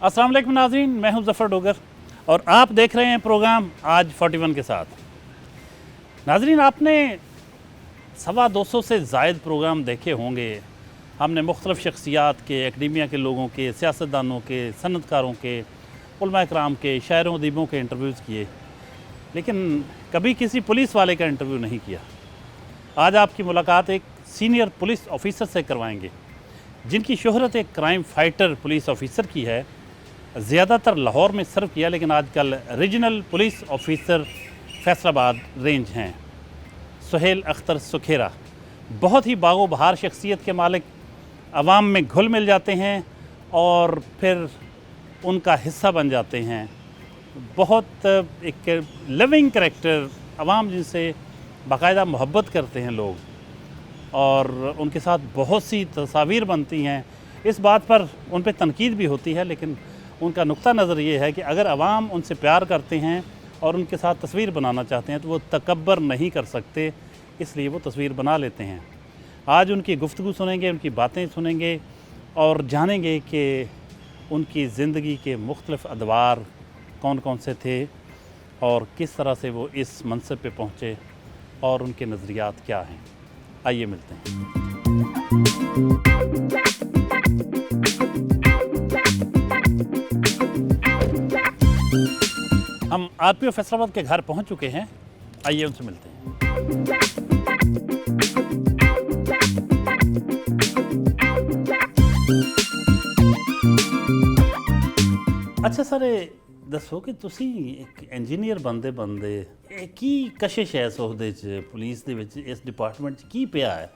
अस्सलाम वालेकुम नाज़रीन, मैं हूं ज़फ़र डोगर और आप देख रहे हैं प्रोग्राम आज 41 के साथ। नाज़रीन, आपने 250 से ज़ायद प्रोग्राम देखे होंगे। हमने मुख्तलिफ़ शख्सियात के, एकेडमिया के लोगों के, सियासतदानों के, सनतकारों के, उलमा कराम के, शायरों अदीबों के इंटरव्यूज़ किए, लेकिन कभी किसी पुलिस वाले का इंटरव्यू नहीं किया। आज आपकी मुलाकात एक सीनियर पुलिस ऑफिसर से करवाएंगे जिनकी शोहरत एक क्राइम फाइटर पुलिस ऑफिसर की है। ज़्यादातर लाहौर में सर्व किया, लेकिन आजकल regional police officer Faisalabad range हैं। सुहेल अख्तर सुखेरा बहुत ही बागो बहार शख्सियत के मालिक, अवाम में घुल मिल जाते हैं और फिर उनका हिस्सा बन जाते हैं। बहुत एक लिविंग करैक्टर, अवाम जिनसे बाकायदा मोहब्बत करते हैं लोग, और उनके साथ बहुत सी तस्वीर बनती हैं। इस बात पर उन पर तनकीद भी होती है, लेकिन उनका नुक्ता नज़र ये है कि अगर अवाम उनसे प्यार करते हैं और उनके साथ तस्वीर बनाना चाहते हैं तो वो तकब्बर नहीं कर सकते, इसलिए वो तस्वीर बना लेते हैं। आज उनकी गुफ्तगू सुनेंगे, उनकी बातें सुनेंगे और जानेंगे कि उनकी ज़िंदगी के मुख्तलिफ़ अदवार कौन कौन से थे और किस तरह से वो इस मनसब पे पहुँचे और उनके नज़रियात क्या हैं। आइए मिलते हैं। हम आरपीओ फैसलाबाद के घर पहुंच चुके हैं, आइए उनसे मिलते हैं। अच्छा सर, दसो कि तुसी एक इंजीनियर बनदे की कशिश है इस ओहदे च पुलिस दे विच, इस डिपार्टमेंट च की पिया है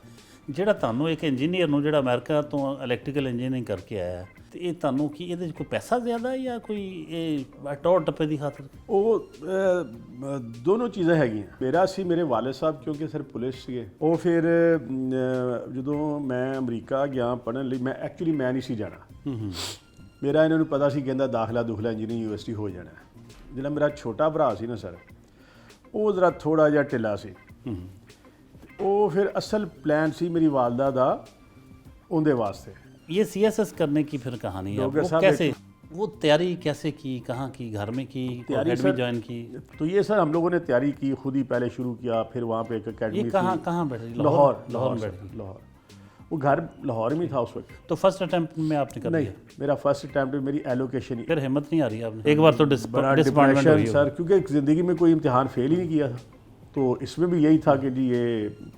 ਜਿਹੜਾ ਤੁਹਾਨੂੰ ਇੱਕ ਇੰਜੀਨੀਅਰ ਨੂੰ ਜਿਹੜਾ ਅਮਰੀਕਾ ਤੋਂ ਇਲੈਕਟ੍ਰੀਕਲ ਇੰਜੀਨੀਅਰਿੰਗ ਕਰਕੇ ਆਇਆ, ਤੇ ਇਹ ਤੁਹਾਨੂੰ ਕੀ ਇਹਦੇ 'ਚ ਕੋਈ ਪੈਸਾ ਜ਼ਿਆਦਾ ਜਾਂ ਕੋਈ ਇਹ ਟੌਰ ਟੱਪੇ ਦੀ ਖਾਤਰ? ਉਹ ਦੋਨੋਂ ਚੀਜ਼ਾਂ ਹੈਗੀਆਂ। ਮੇਰਾ ਸੀ, ਮੇਰੇ ਵਾਲਿਦ ਸਾਹਿਬ ਕਿਉਂਕਿ ਸਰ ਪੁਲਿਸ ਸੀਗੇ, ਉਹ ਫਿਰ ਜਦੋਂ ਮੈਂ ਅਮਰੀਕਾ ਗਿਆ ਪੜ੍ਹਨ ਲਈ, ਮੈਂ ਐਕਚੁਅਲੀ ਮੈਂ ਨਹੀਂ ਸੀ ਜਾਣਾ। ਮੇਰਾ ਇਹਨਾਂ ਨੂੰ ਪਤਾ ਸੀ, ਕਹਿੰਦਾ ਦਾਖਲਾ ਇੰਜੀਨੀਅਰਿੰਗ ਯੂਨੀਵਰਸਿਟੀ ਹੋ ਜਾਣਾ। ਜਿਹੜਾ ਮੇਰਾ ਛੋਟਾ ਭਰਾ ਸੀ ਨਾ ਸਰ, ਉਹ ਜ਼ਰਾ ਥੋੜ੍ਹਾ ਜਿਹਾ ਢਿੱਲਾ ਸੀ। ਉਹ ਫਿਰ असल प्लान सी मेरी वालदा दा उनके वास्ते। ये CSS करने की फिर कहानी है, वो कैसे, वो तैयारी कैसे की, कहाँ की, घर में की, अकेडमी ज्वाइन की? तो ये सर हम लोगों ने तैयारी की, खुद ही पहले शुरू किया, फिर वहाँ पे एक अकेडमी। ये कहाँ बैठी? लाहौर। वो घर लाहौर में था उस वक्त। तो फर्स्ट अटैम्प्ट में आपने कर नहीं, मेरा फर्स्ट अटैम्प्ट मेरी एलोकेशन ही। फिर हिम्मत नहीं आ रही आपने? एक बार तो डिसअपॉइंटमेंट हुई सर, क्योंकि ज़िंदगी में कोई इम्तिहान फेल ही नहीं किया था, तो इसमें भी यही था कि जी ये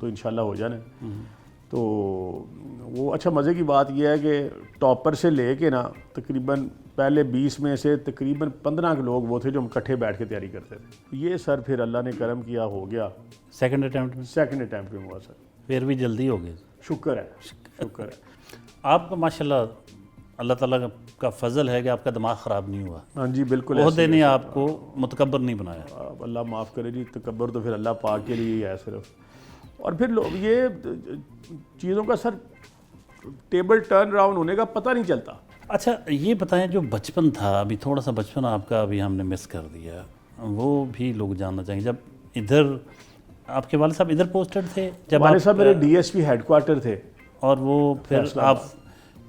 तो इंशाल्लाह हो जाना। तो वो अच्छा, मज़े की बात यह है कि टॉपर से लेके ना तकरीबन पहले 20 में से तकरीबन 15 लोग वो थे जो हम इकट्ठे बैठ के तैयारी करते थे। ये सर फिर अल्लाह ने करम किया, हो गया। सेकंड अटैम्प्ट में? सेकंड अटैम्प्ट में हुआ सर। फिर भी जल्दी हो गए, शुक्र है। आपका माशाल्लाह अल्लाह ताला का फजल है कि आपका दिमाग ख़राब नहीं हुआ। हाँ जी बिल्कुल। ओहदे ने आपको मुतकब्बर नहीं बनाया। अल्लाह माफ़ करे जी, तकब्बर तो फिर अल्लाह पाक के लिए ही है सिर्फ। और फिर ये चीज़ों का सर टेबल टर्न राउंड होने का पता नहीं चलता। अच्छा ये बताएं, जो बचपन था, अभी थोड़ा सा बचपन आपका अभी हमने मिस कर दिया, वो भी लोग जानना चाहेंगे। जब इधर आपके वाले साहब इधर पोस्टेड थे, जब वाले साहब मेरे DSP हेडक्वार्टर थे, और वो फिर आप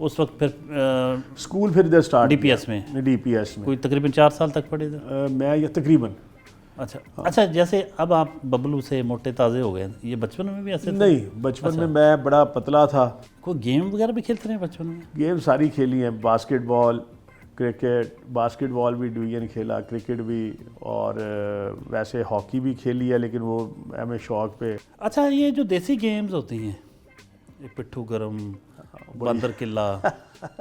उस वक्त फिर स्कूल फिर इधर स्टार्ट DPS में कोई तकरीबन 4 साल तक पढ़े थे? मैं ये तकरीबन। अच्छा हाँ। अच्छा, जैसे अब आप बबलू से मोटे ताज़े हो गए, ये बचपन में भी ऐसे? नहीं, बचपन में मैं बड़ा पतला था। कोई गेम वगैरह भी खेलते रहे बचपन में? गेम सारी खेली हैं, बास्केटबॉल, क्रिकेट, बास्केटबॉल भी डिवीजन खेला, क्रिकेट भी, और वैसे हॉकी भी खेली है, लेकिन वो हमें शौक पे। अच्छा, ये जो देसी गेम्स होती हैं, ये पिट्ठू गरम, बंदर किला,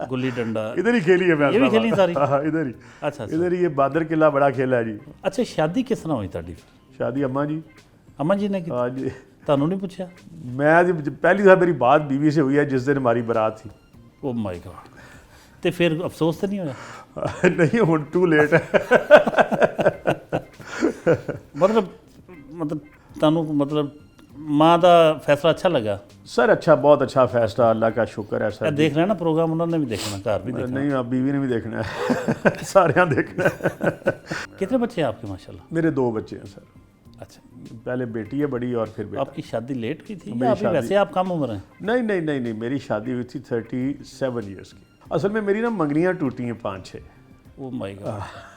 गुल्ली डंडा, इधर ही खेली है मैं। ये भी खेली सारी? हाँ इधर ही। अच्छा इधर ही ये बंदर किला बड़ा खेला है जी। अच्छा, शादी किस तरह हुई ताड़ी? शादी अम्मा जी ने की। हाँ जी। ਤੁਹਾਨੂੰ नहीं पूछा? मैं पहली दफ़ा मेरी बात बीवी से हुई है जिस दिन हमारी बारात थी। Oh my God. तो फिर अफसोस तो नहीं होया? नहीं, हुण टू लेट है। मतलब माँ का फैसला अच्छा लगा सर? अच्छा, बहुत अच्छा फैसला, अल्लाह का शुक्र है सर। देख रहे हैं ना प्रोग्राम, उन्होंने भी देखना, घर भी देखना? नहीं, अब बीवी ने भी देखना है। सारे देखना है। कितने बच्चे हैं आपके माशाल्लाह? मेरे 2 बच्चे हैं सर। अच्छा, पहले बेटी है बड़ी और फिर बेटा। आपकी शादी लेट हुई थी या अभी वैसे आप कम उम्र हैं? नहीं, मेरी शादी हुई थी 37 ईयर्स की। असल में मेरी ना मंगनियाँ टूटी हैं 5-6। ਓ ਮਾਈ ਗॉड,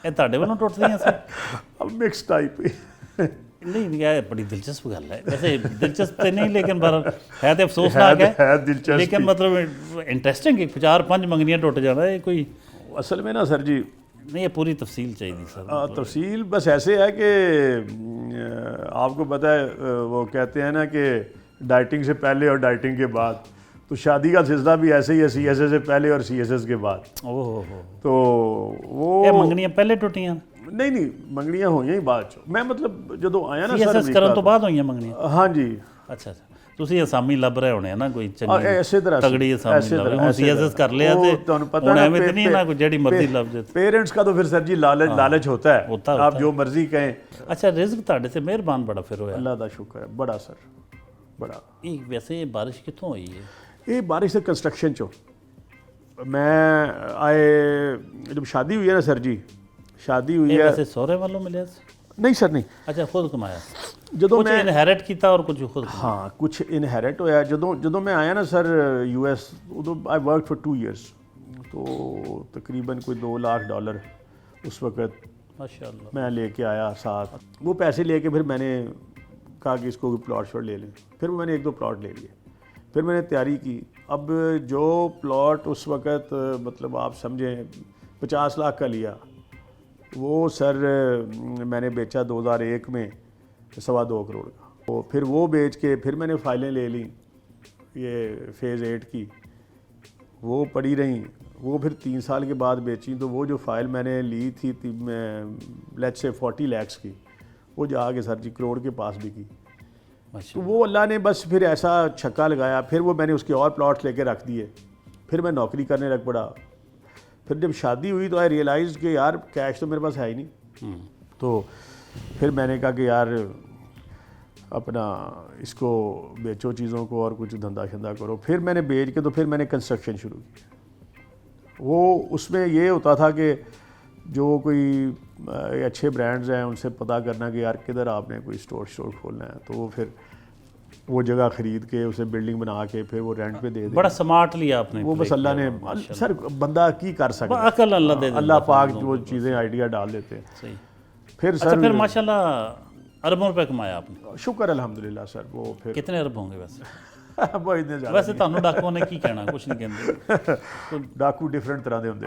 ਇਹ ਤੁਹਾਡੇ ਵੱਲੋਂ ਟੁੱਟਦੀਆਂ ਸੀ? अब मिक्स टाइप नहीं, यह बड़ी दिलचस्प गल है वैसे। दिलचस्प तो नहीं लेकिन पर है तो अफसोसनाक है दिलचस्प, लेकिन मतलब इंटरेस्टिंग कि 4-5 मंगनियां टुट जाना है कोई। असल में ना सर जी, नहीं, ये पूरी तफसील चाहिए सर। तफसील बस ऐसे है कि आपको पता है वो कहते हैं ना कि डाइटिंग से पहले और डाइटिंग के बाद, तो शादी का सिलसिला भी ऐसे ही है, CSS से पहले और CSS के बाद। ओह, तो वो मंगनियां पहले टुटियां? नहीं, मंगनियां होईਆਂ ही बाद चो। मैं मतलब ਜਦੋਂ ਆਇਆ ਨਾ CSS ਕਰਨ ਤੋਂ ਬਾਅਦ ਹੋਈਆਂ ਮੰਗਣੀਆਂ? हाँ जी। ਅੱਛਾ, ਤੁਸੀਂ ਅਸਾਮੀ ਲੱਭ ਰਹੇ ਹੋਣੇ ਨਾ ਕੋਈ ਚੰਗੀ ਐਸੇ ਤਰ੍ਹਾਂ ਤਗੜੀ ਅਸਾਮੀ ਲੱਭ ਰਹੇ ਹੁਣ। CSS कर लिया ਤੇ ਤੁਹਾਨੂੰ ਪਤਾ ਹੁਣ ਐਵੇਂ ਤਾਂ ਨਹੀਂ ਨਾ ਕੋਈ ਜਿਹੜੀ ਮਰਜ਼ੀ ਲੱਭ ਜੇ। पेरेंट्स का तो फिर सर जी लालच होता है, आप जो मर्जी कहें। अच्छा, रिज़्क ਤੁਹਾਡੇ ਤੇ ਮਿਹਰਬਾਨ ਬੜਾ ਫਿਰ ਹੋਇਆ। अल्लाह का शुक्र है बड़ा सर, बड़ा। ਇਹ ਵੈਸੇ ਇਹ ਬਾਰਿਸ਼ ਕਿੱਥੋਂ ਹੋਈ ਹੈ? ये बारिश से कंस्ट्रक्शन चो मैं आए जब शादी हुई है ना सर जी, शादी हुई ਇਹ है। ਵੈਸੇ ਸਹੁਰੇ ਵੱਲੋਂ ਮਿਲਿਆ ਸੀ? नहीं सर नहीं, ਅੱਛਾ, ਖੁਦ ਕਮਾਇਆ? ਜਦੋਂ ਕੁਝ ਮੈਂ ਇਨਹੈਰਿਟ ਕੀਤਾ ਔਰ ਕੁਝ ਖੁਦ? हाँ, कुछ इनहेरिट होया। ਜਦੋਂ मैं आया ना सर US, उदो आई वर्क फॉर 2 years, तो तकरीबन कोई $2 लाख उस वक़्त माशाल्लाह मैं लेके आया साथ। वो पैसे लेके फिर मैंने कहा कि इसको प्लॉट शॉट ले लें। फिर मैंने 1-2 प्लॉट ले लिए, फिर मैंने तैयारी की। अब जो प्लॉट उस वक़्त मतलब आप समझें 50 लाख का लिया, वो सर मैंने बेचा 2001 में 2.25 करोड़ का। तो फिर वो बेच के फिर मैंने फ़ाइलें ले ली ये फ़ेज़ 8 की, वो पड़ी रहीं। वो फिर 3 साल के बाद बेची, तो वो जो फ़ाइल मैंने ली थी लेट्स से 40 लाख की, वो जाके सर जी करोड़ के पास भी की। तो वो अल्लाह ने बस फिर ऐसा छक्का लगाया। फिर वो मैंने उसके और प्लॉट्स लेके रख दिए। फिर मैं नौकरी करने लग पड़ा। फिर जब शादी हुई तो आई रियलाइज़ कि यार कैश तो मेरे पास है ही नहीं। तो फिर मैंने कहा कि यार अपना इसको बेचो चीज़ों को और कुछ धंधा शंधा करो। फिर मैंने बेच के तो फिर मैंने कंस्ट्रक्शन शुरू की। वो उसमें ये होता था कि जो कोई अच्छे ब्रांड्स हैं उनसे पता करना कि यार किधर आपने कोई स्टोर खोलना है, तो वो फिर वो जगह ख़रीद के उसे बिल्डिंग बना के फिर वो रेंट पे दे दे। बड़ा स्मार्ट लिया आपने। वो बस अल्लाह ने सर बंदा की कर सकता, अकल अल्लाह दे, अल्लाह पाक वो चीज़ें आइडिया डाल देते हैं। सही। फिर अच्छा, सर फिर माशाल्लाह अरबों रुपए कमाया आपने? शुक्र अल्हम्दुलिल्लाह सर। वो फिर कितने अरब होंगे वैसे? वो इतने ज़्यादा वैसे ਤੁਹਾਨੂੰ ਡਾਕੂਆਂ ਨੇ ਕੀ ਕਹਿਣਾ, ਕੁਝ ਨਹੀਂ ਕਹਿੰਦੇ। डाकू डिफरेंट तरह के होंगे।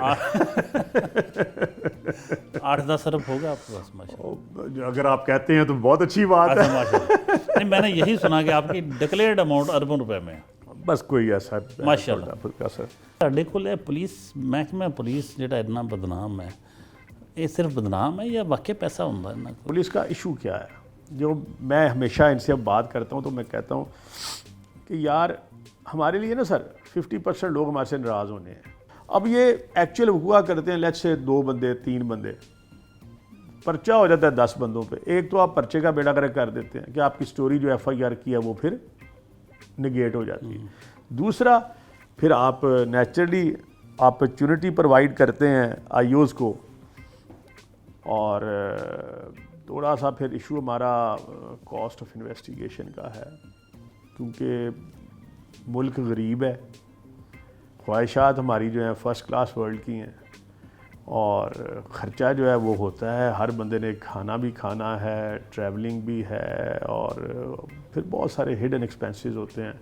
8-10 अरब होगा आपके पास माशाल्लाह? अगर आप कहते हैं तो बहुत अच्छी बात है। माशाल्लाह। नहीं, मैंने यही सुना कि आपकी डिक्लेयर्ड अमाउंट अरबों रुपए में है। बस कोई ऐसा माशाल्लाह। सर ਤੁਹਾਡੇ ਕੋਲ ਇਹ ਪੁਲਿਸ ਮਹਿਕਮਾ ਪੁਲਿਸ ਜਿਹੜਾ ਇੰਨਾ ਬਦਨਾਮ ਹੈ, ਇਹ ਸਿਰਫ बदनाम है या वाकई पैसा ਹੁੰਦਾ ਇਹਨਾਂ ਕੋਲ? पुलिस का इशू क्या है, जो मैं हमेशा इनसे अब बात करता हूँ तो मैं कहता हूँ कि यार हमारे लिए ना सर 50% लोग हमारे से नाराज़ होने हैं। अब ये एक्चुअल हुआ करते हैं, लेट्स से 2 बंदे 3 बंदे, पर्चा हो जाता है 10 बंदों पे। एक तो आप पर्चे का बेड़ा गर्क कर देते हैं कि आपकी स्टोरी जो FIR की है वो फिर निगेट हो जाती है। दूसरा, फिर आप नेचुरली अपॉर्चुनिटी प्रोवाइड करते हैं IOs को, और थोड़ा सा फिर इशू हमारा कॉस्ट ऑफ इन्वेस्टिगेशन का है, क्योंकि मुल्क गरीब है, ख्वाहिशात हमारी जो हैं फ़र्स्ट क्लास वर्ल्ड की हैं, और ख़र्चा जो है वो होता है। हर बंदे ने खाना भी खाना है, ट्रैवलिंग भी है, और फिर बहुत सारे हिडन एक्सपेंसेस होते हैं।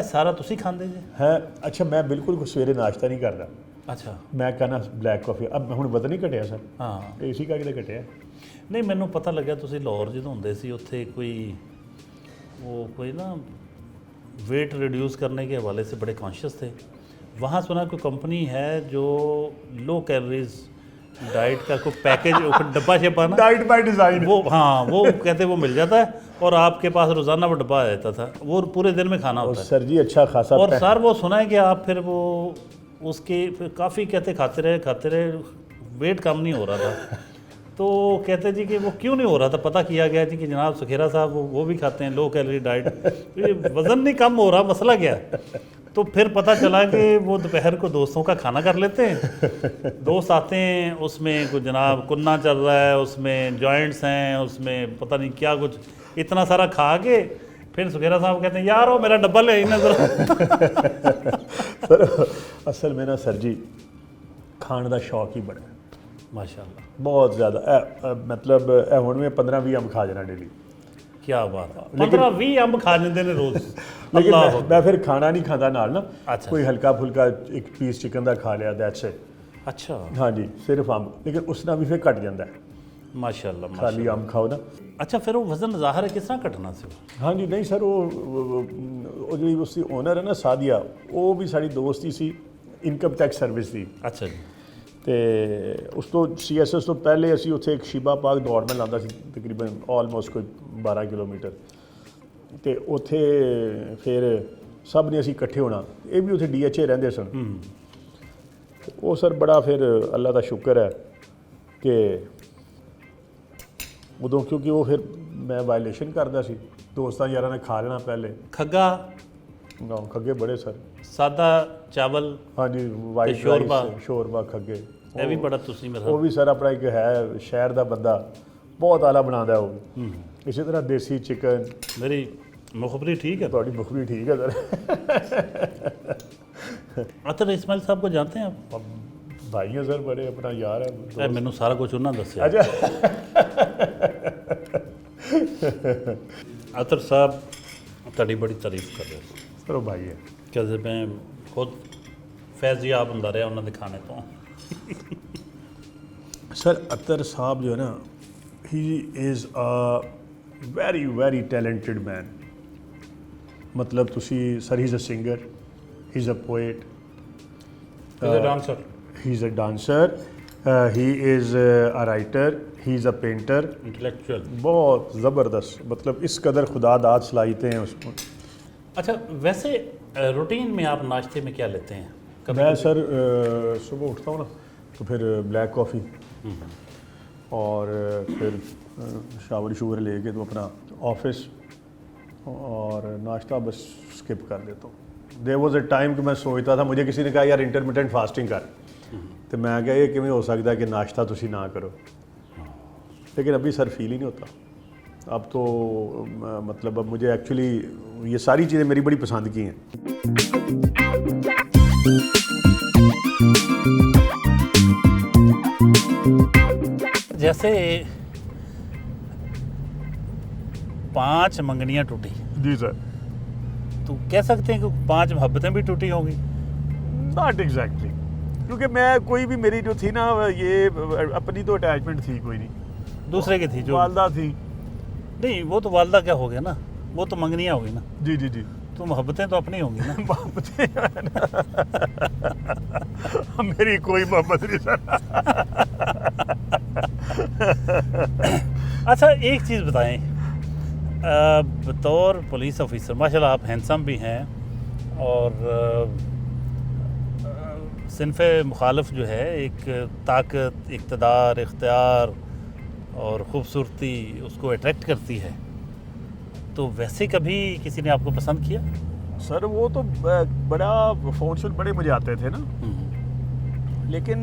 सारा ਤੁਸੀਂ ਖਾਂਦੇ ਜੀ? है अच्छा, मैं बिल्कुल सवेरे नाश्ता नहीं करता। ਅੱਛਾ। मैं कहना ब्लैक कॉफ़ी। अब हुण वजन नहीं घटिया सर, ਹਾਂ। इसी का किते घटिया। नहीं, मैनू पता लग्या तुसी लाहौर ਜਦੋਂ ਹੁੰਦੇ ਸੀ ਉੱਥੇ कोई ना वेट रिड्यूस करने के हवाले से बड़े कॉन्शियस थे। वहाँ सुना कोई कंपनी है जो लो कैलोरीज डाइट का कोई पैकेज डब्बा शब्बा ना, डाइट बाय डिज़ाइन, वो हाँ वो कहते वो मिल जाता है और आपके पास रोज़ाना वो डब्बा आ जाता था, वो पूरे दिन में खाना होता है। सर जी अच्छा खासा। और सर वो सुना है कि आप फिर वो उसके फिर काफ़ी कहते खाते रहे, वेट कम नहीं हो रहा था। तो कहते जी कि वो क्यों नहीं हो रहा था, पता किया गया जी कि जनाब सुखेरा साहब वो भी खाते हैं लो कैलोरी डाइट, तो ये वज़न नहीं कम हो रहा, मसला क्या है? तो फिर पता चला कि वो दोपहर को दोस्तों का खाना कर लेते हैं। दोस्त आते हैं, उसमें कुछ जनाब कुन्ना चल रहा है, उसमें जॉइंट्स हैं, उसमें पता नहीं क्या कुछ, इतना सारा खा के फिर सुखेरा साहब कहते हैं यार वो मेरा डब्बा ले ना जरा। सर असल में ना सर जी खाने का शौक ही बड़ा है माशाल्लाह, बहुत ज़्यादा। मतलब हुण में 15-20 अंब खा जाना डेली। क्या बात है, 15-20 अंब खा लेते हैं रोज़। लेकिन अल्लाह मैं फिर खाना नहीं खाता नाल ना, अच्छा। कोई हल्का फुल्का एक पीस चिकन का खा लिया, दैट्स इट। अच्छा हाँ जी, सिर्फ अंब, लेकिन उस नाल भी फिर घट जाता है माशाल्लाह खाली अंब खाओ ना। अच्छा फिर वो वज़न ज़ाहिर है किस तरह घटना से? हाँ जी, नहीं सर वो जी उसकी ओनर है ना सादिया, वो भी साड़ी दोस्त ही सी, इनकम टैक्स सर्विस दी। अच्छा जी। ਤੇ ਉਸ ਤੋਂ CSS ਤੋਂ ਪਹਿਲੇ ਅਸੀਂ ਉੱਥੇ ਇੱਕ ਸ਼ਿਬਾ ਪਾਰਕ ਦੌੜ ਮੈਂ ਲਾਉਂਦਾ ਸੀ ਤਕਰੀਬਨ ਆਲਮੋਸਟ ਕੋਈ 12 ਕਿਲੋਮੀਟਰ, ਤੇ ਉੱਥੇ ਫਿਰ ਸਭ ਨੇ ਅਸੀਂ ਇਕੱਠੇ ਹੋਣਾ, ਇਹ ਵੀ ਉੱਥੇ DHA ਰਹਿੰਦੇ ਸਨ। ਉਹ ਸਰ ਬੜਾ ਫਿਰ ਅੱਲਾ ਦਾ ਸ਼ੁਕਰ ਹੈ ਕਿ ਉਦੋਂ ਕਿਉਂਕਿ ਉਹ ਫਿਰ ਮੈਂ ਵਾਇਲੇਸ਼ਨ ਕਰਦਾ ਸੀ, ਦੋਸਤਾਂ ਯਾਰਾਂ ਨੇ ਖਾ ਲੈਣਾ ਪਹਿਲੇ। खग्गा ਨਾ ਖੱਗੇ ਬੜੇ ਸਰ। सादा चावल हाँ जी, वाइट शोरबा। शोरबा खग्गे ਇਹ ਵੀ ਬੜਾ ਤੁਸੀਂ ਮੇਰਾ ਉਹ ਵੀ ਸਰ ਆਪਣਾ ਇੱਕ ਹੈ ਸ਼ਹਿਰ ਦਾ ਬੰਦਾ, ਬਹੁਤ ਆਲਾ ਬਣਾਉਂਦਾ ਉਹ ਵੀ। ਇਸੇ ਤਰ੍ਹਾਂ ਦੇਸੀ ਚਿਕਨ। मेरी मुखबरी ठीक है। ਤੁਹਾਡੀ ਮੁਖਬਰੀ ਠੀਕ ਹੈ ਸਰ। अतर इस्माइल साहब को जानते हैं आप? ਭਾਈ ਹੈ ਸਰ, ਬੜੇ ਆਪਣਾ ਯਾਰ ਹੈ। ਮੈਨੂੰ ਸਾਰਾ ਕੁਝ ਉਹਨਾਂ ਦੱਸਿਆ। ਅੱਛਾ। अतर साहब ਤੁਹਾਡੀ ਬੜੀ ਤਾਰੀਫ ਕਰ ਰਿਹਾ ਸੀ ਸਰ ਉਹ ਭਾਈ ਹੈ। ਕਿ ਮੈਂ ਖੁਦ ਫੈਜ਼ਿਆਬ ਹੁੰਦਾ ਰਿਹਾ ਉਹਨਾਂ ਦੇ ਖਾਣੇ ਤੋਂ। सर अतर साहब जो है ना, he is a very very talented man. मतलब तुसी sir, he is a singer, he is a poet, dancer, he is a dancer, he is a writer, he is a painter. Intellectual, बहुत ज़बरदस्त, मतलब इस कदर खुदा दाद सलाहियतें हैं उसमें। अच्छा वैसे रूटीन में आप नाश्ते में क्या लेते हैं? मैं सर सुबह उठता हूँ ना तो फिर ब्लैक कॉफ़ी, और फिर शावर शूवर लेके तो अपना ऑफिस, और नाश्ता बस स्किप कर देता हूँ। देयर वाज अ टाइम कि मैं सोचता था, मुझे किसी ने कहा यार इंटरमिटेंट फास्टिंग कर, तो मैं क्या ये किमें हो सकता है कि नाश्ता तुसी ना करो, लेकिन अभी सर फील ही नहीं होता। अब तो मतलब अब मुझे एक्चुअली ये सारी चीज़ें मेरी बड़ी पसंद की हैं। जैसे 5 मंगनियाँ टूटी, जी सर। तो कह सकते हैं कि 5 मोहब्बतें भी टूटी होंगी? नॉट एग्जैक्टली, क्योंकि मैं कोई भी मेरी जो थी ना, ये अपनी तो अटैचमेंट थी कोई नहीं, दूसरे की थी जो वालदा थी। नहीं, वो तो वालदा क्या हो गया ना, वो तो मंगनियाँ होगी ना। जी जी जी। तो मोहब्बतें तो अपनी होंगी ना। मेरी कोई मोहब्बत नहीं सर। अच्छा एक चीज़ बताएं, बतौर पुलिस ऑफिसर माशाल्लाह आप हैंडसम भी हैं, और सिनफ़ मुखालिफ जो है एक ताकत, इक़्तिदार, इख्तियार और ख़ूबसूरती उसको अट्रैक्ट करती है, तो वैसे कभी किसी ने आपको पसंद किया? सर वो तो बड़ा फ़ोन शोन बड़े मुझे आते थे ना, लेकिन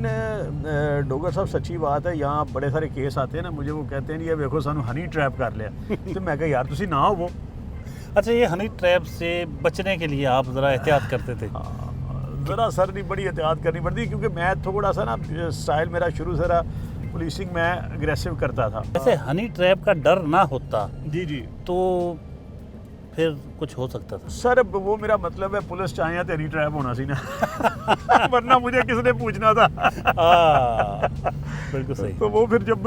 डोगर साहब सच्ची बात है, यहाँ बड़े सारे केस आते हैं ना, मुझे वो कहते हैं ये देखो सानू हनी ट्रैप कर लिया। तो मैं कहा यार तुसी ना हो वो। अच्छा, ये हनी ट्रैप से बचने के लिए आप ज़रा एहतियात करते थे? ज़रा सर नहीं, बड़ी एहतियात करनी पड़ती, क्योंकि मैं थोड़ा सा ना स्टाइल मेरा शुरू से रहा, पुलिसिंग मैं अग्रेसिव करता था। ऐसे हनी ट्रैप का डर ना होता जी जी, तो फिर कुछ हो सकता था? सर वो मेरा मतलब है पुलिस चाहे तो हनी ट्रैप होना सी ना। वरना मुझे किसने पूछना था। बिल्कुल सही। तो वो फिर जब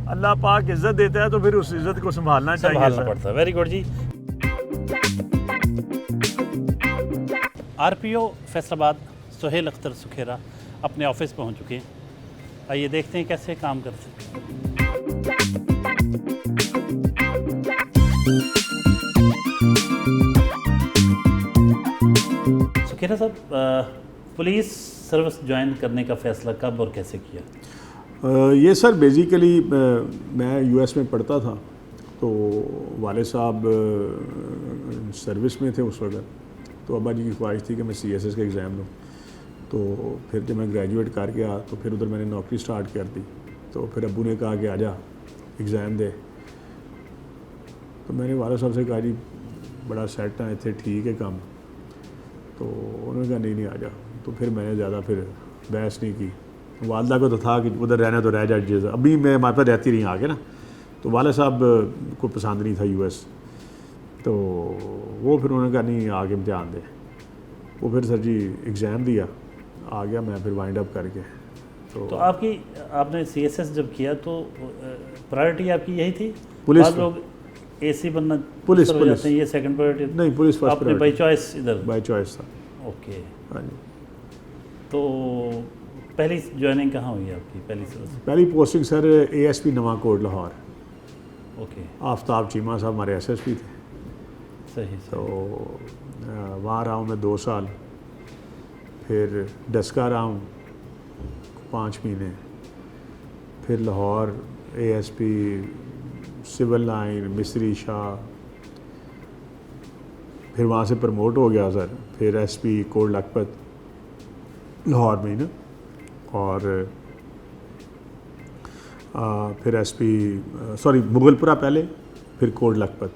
अल्लाह पाक इज्जत देता है तो फिर उस इज्जत को संभालना चाहिए पड़ता है। वेरी गुड जी। RPO फैसलाबाद सुहेल अख्तर सुखेरा अपने ऑफिस पहुंच चुके हैं। आइए देखते हैं कैसे काम करते हैं। सुखेरा साहब, पुलिस सर्विस ज्वाइन करने का फ़ैसला कब और कैसे किया? ये सर बेसिकली मैं US में पढ़ता था, तो वाले साहब सर्विस में थे उस वक्त, तो अब्बा जी की ख्वाहिश थी कि मैं CSS का एग्ज़ाम दूँ। तो फिर जब मैं ग्रेजुएट कर गया तो फिर उधर मैंने नौकरी स्टार्ट कर दी। तो फिर अब्बू ने कहा कि आजा एग्ज़ाम दे। तो मैंने वाला साहब से कहा जी बड़ा सेट है इतने ठीक है काम। तो उन्होंने कहा नहीं आ जा। तो फिर मैंने ज़्यादा फिर बहस नहीं की। वालदा को तो था कि उधर रहना तो रह जाए, अभी मैं हमारे पास रहती रही आगे ना। तो वाला साहब को पसंद नहीं था US। तो वो फिर उन्होंने कहा नहीं आगे इम्तिहान दे। वो फिर सर जी एग्ज़ाम दिया, आ गया मैं फिर वाइंड अप करके। तो आपने CSS जब किया तो प्रायोरिटी आपकी यही थी? पुलिस। बाद लोग AC बनना पुलिस हो जाते हैं, ये सेकंड प्रायोरिटी? नहीं, पुलिस फर्स्ट आपने बाई चॉइस इधर? बाई चॉइस था। ओके। हाँ जी। तो पहली ज्वाइनिंग कहाँ हुई आपकी? पहली posting sir ASP Nawakot Lahore. Okay. Aftab Cheema साहब हमारे SSP थे। सही। तो वहाँ रहा हूँ मैं 2 साल। फिर डस्का रहा हूँ 5 महीने। फिर लाहौर ASP सिविल लाइन मिस्री शाह। फिर वहाँ से प्रमोट हो गया सर। फिर SP कोट लखपत लाहौर में ही ना। और फिर SP मुगलपुरा पहले, फिर कोट लखपत,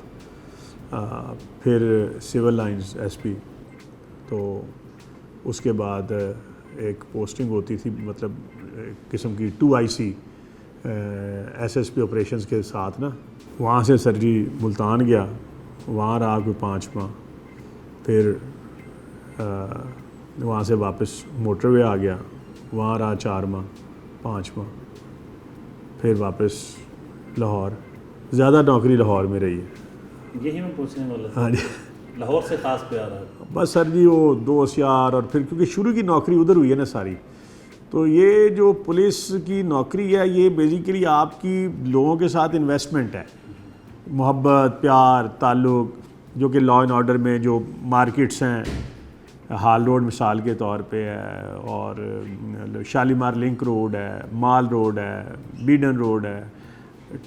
फिर सिविल लाइंस SP। तो उसके बाद एक पोस्टिंग होती थी, मतलब एक किस्म की 2IC SSP ऑपरेशंस के साथ ना। वहाँ से सर जी मुल्तान गया, वहाँ रहा कोई 5 माह। फिर वहाँ से वापस मोटरवे आ गया, वहाँ रहा 4 माह 5 माह। फिर वापस लाहौर। ज़्यादा नौकरी लाहौर में रही है। यही मैं पूछने वाला था। हाँ जी। लाहौर से खास प्यार है? बस सर जी वो दोस्त यार, और फिर क्योंकि शुरू की नौकरी उधर हुई है ना सारी। तो ये जो पुलिस की नौकरी है ये बेसिकली आपकी लोगों के साथ इन्वेस्टमेंट है, मोहब्बत प्यार ताल्लुक़, जो कि लॉ एंड ऑर्डर में जो मार्केट्स हैं, हाल रोड मिसाल के तौर पे है, और शालीमार लिंक रोड है, माल रोड है, बीडन रोड है,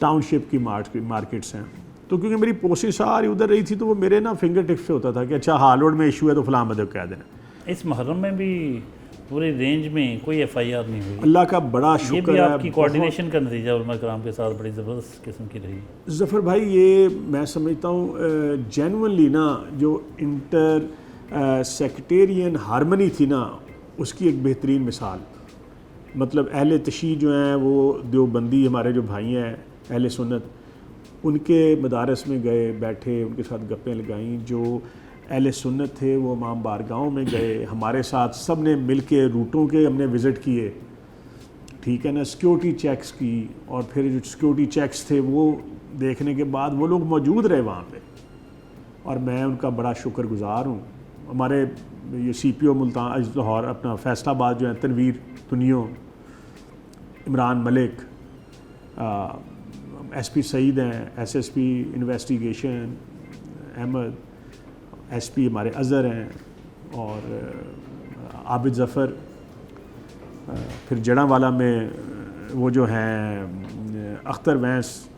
टाउनशिप की मार्केट्स हैं। तो क्योंकि मेरी पोस्टिंग सारी उधर रही थी तो वो मेरे ना फिंगर टिप्स पे होता था कि अच्छा हाल रोड में इशू है तो फलां बंदे को कह देना। इस मुहर्रम में भी पूरी रेंज में कोई FIR नहीं हुई? अल्लाह का बड़ा शुक्र है। ये भी आपकी कोऑर्डिनेशन का नतीजा उलमा कराम के साथ बड़ी ज़बरदस्त किस्म की रही। ज़फ़र भाई ये मैं समझता हूँ जेन्युइनली ना जो इंटर सेक्रेटेरियन हारमनी थी ना, उसकी एक बेहतरीन मिसाल। मतलब अहले तशी जो हैं वो देवबंदी हमारे जो भाई हैं अहले सुन्नत, उनके मदारस में गए, बैठे, उनके साथ गप्पें लगाईं। जो अहले सुन्नत थे वो इमाम बारगाहों में गए, हमारे साथ सब ने मिल के रूटों के हमने विज़िट किए, ठीक है ना, सिक्योरिटी चेक्स की। और फिर जो सिक्योरिटी चेक्स थे वो देखने के बाद वो लोग मौजूद रहे वहाँ पे, और मैं उनका बड़ा शुक्रगुज़ार हूँ। हमारे ये CPO मुल्तान लाहौर अपना फैसलाबाद जो है तनवीर तुनियो, इमरान मलिक, SP सईद हैं, SSP इन्वेस्टिगेशन अहमद, SP हमारे अज़हर हैं, और आबिद ज़फ़र। फिर जड़ावाला में वो जो हैं अख्तर वैंस।